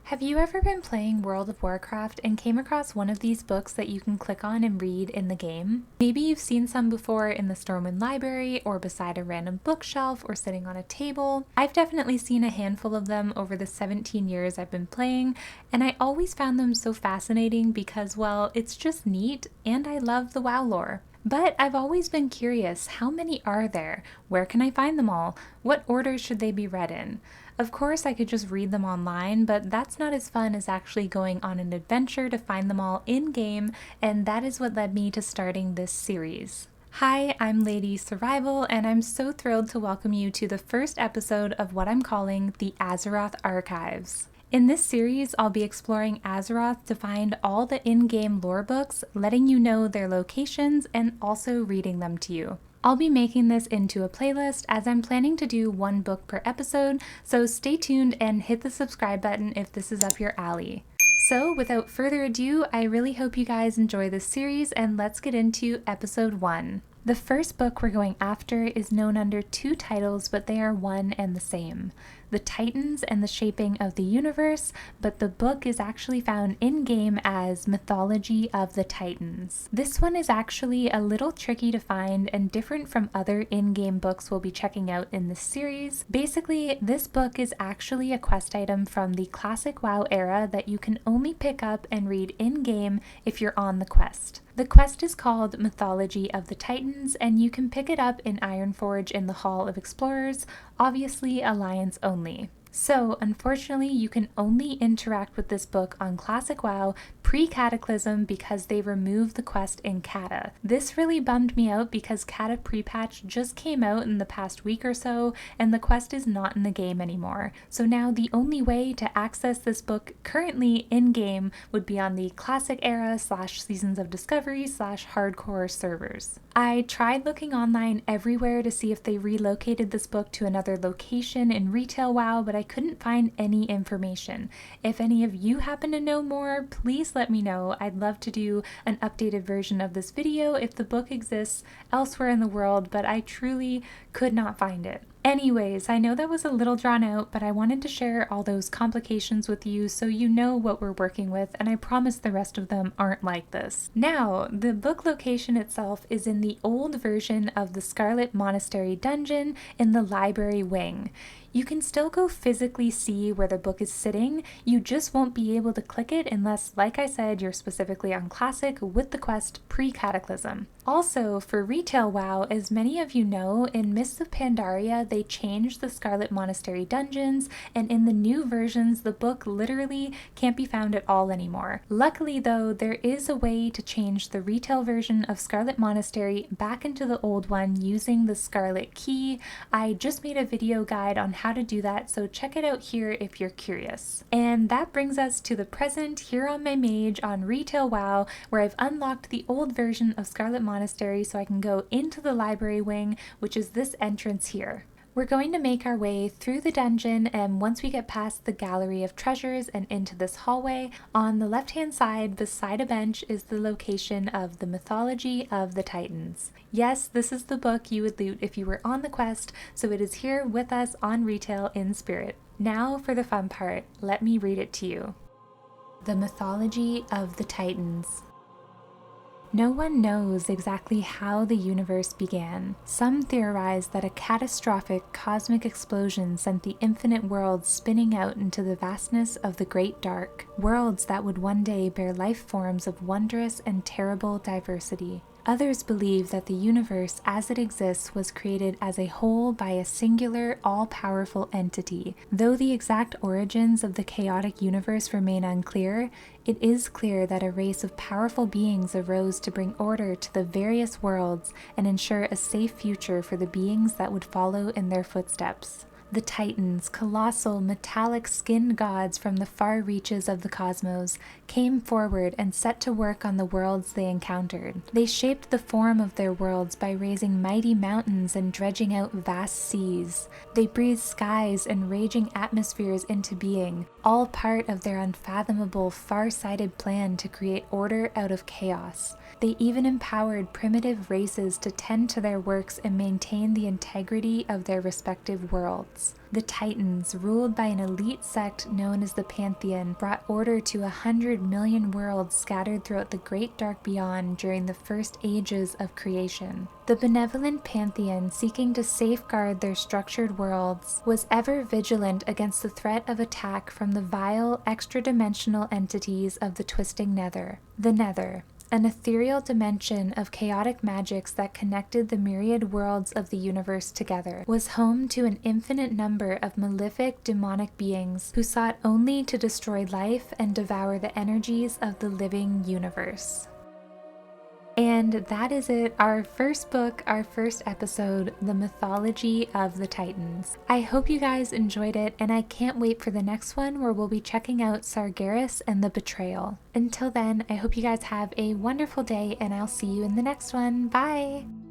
Have you ever been playing World of Warcraft and came across one of these books that you can click on and read in the game? Maybe you've seen some before in the Stormwind Library or beside a random bookshelf or sitting on a table. I've definitely seen a handful of them over the 17 years I've been playing, and I always found them so fascinating because, well, it's just neat and I love the WoW lore. But I've always been curious, how many are there? Where can I find them all? What order should they be read in? Of course, I could just read them online, but that's not as fun as actually going on an adventure to find them all in-game, and that is what led me to starting this series. Hi, I'm Lady Survival, and I'm so thrilled to welcome you to the first episode of what I'm calling the Azeroth Archives. In this series, I'll be exploring Azeroth to find all the in-game lore books, letting you know their locations, and also reading them to you. I'll be making this into a playlist as I'm planning to do one book per episode, so stay tuned and hit the subscribe button if this is up your alley. So without further ado, I really hope you guys enjoy this series, and let's get into episode 1. The first book we're going after is known under two titles, but they are one and the same. The Titans and the Shaping of the Universe, but the book is actually found in-game as Mythology of the Titans. This one is actually a little tricky to find and different from other in-game books we'll be checking out in this series. Basically, this book is actually a quest item from the classic WoW era that you can only pick up and read in-game if you're on the quest. The quest is called Mythology of the Titans, and you can pick it up in Ironforge in the Hall of Explorers, obviously Alliance only. So, unfortunately, you can only interact with this book on Classic WoW pre-Cataclysm because they removed the quest in Cata. This really bummed me out because Cata pre-patch just came out in the past week or so, and the quest is not in the game anymore. So now the only way to access this book currently in-game would be on the Classic era / Seasons of Discovery / Hardcore servers. I tried looking online everywhere to see if they relocated this book to another location in retail WoW, but I couldn't find any information. If any of you happen to know more, please let me know. I'd love to do an updated version of this video if the book exists elsewhere in the world, but I truly could not find it. Anyways, I know that was a little drawn out, but I wanted to share all those complications with you so you know what we're working with, and I promise the rest of them aren't like this. Now, the book location itself is in the old version of the Scarlet Monastery dungeon in the library wing. You can still go physically see where the book is sitting, you just won't be able to click it unless, like I said, you're specifically on Classic with the quest pre-Cataclysm. Also, for retail WoW, as many of you know, in Mists of Pandaria they changed the Scarlet Monastery dungeons, and in the new versions the book literally can't be found at all anymore. Luckily though, there is a way to change the retail version of Scarlet Monastery back into the old one using the Scarlet Key. I just made a video guide on how to do that, so check it out here if you're curious. And that brings us to the present here on my mage on retail WoW, where I've unlocked the old version of Scarlet Monastery so I can go into the library wing, which is this entrance here. We're going to make our way through the dungeon, and once we get past the gallery of treasures and into this hallway, on the left hand side beside a bench is the location of the Mythology of the Titans. Yes, this is the book you would loot if you were on the quest, so it is here with us on retail in spirit. Now for the fun part, let me read it to you. The Mythology of the Titans. No one knows exactly how the universe began. Some theorize that a catastrophic cosmic explosion sent the infinite worlds spinning out into the vastness of the Great Dark, worlds that would one day bear life forms of wondrous and terrible diversity. Others believe that the universe as it exists was created as a whole by a singular, all-powerful entity. Though the exact origins of the chaotic universe remain unclear, it is clear that a race of powerful beings arose to bring order to the various worlds and ensure a safe future for the beings that would follow in their footsteps. The Titans, colossal, metallic skinned gods from the far reaches of the cosmos, came forward and set to work on the worlds they encountered. They shaped the form of their worlds by raising mighty mountains and dredging out vast seas. They breathed skies and raging atmospheres into being, all part of their unfathomable, far-sighted plan to create order out of chaos. They even empowered primitive races to tend to their works and maintain the integrity of their respective worlds. gods. The Titans, ruled by an elite sect known as the Pantheon, brought order to 100 million worlds scattered throughout the great dark beyond during the first ages of creation. The benevolent Pantheon, seeking to safeguard their structured worlds, was ever vigilant against the threat of attack from the vile, extra-dimensional entities of the twisting Nether. The Nether, an ethereal dimension of chaotic magics that connected the myriad worlds of the universe together, was home to an infinite number of malefic demonic beings who sought only to destroy life and devour the energies of the living universe. And that is it, our first book, our first episode, The Mythology of the Titans. I hope you guys enjoyed it, and I can't wait for the next one where we'll be checking out Sargeras and the Betrayal. Until then, I hope you guys have a wonderful day, and I'll see you in the next one. Bye!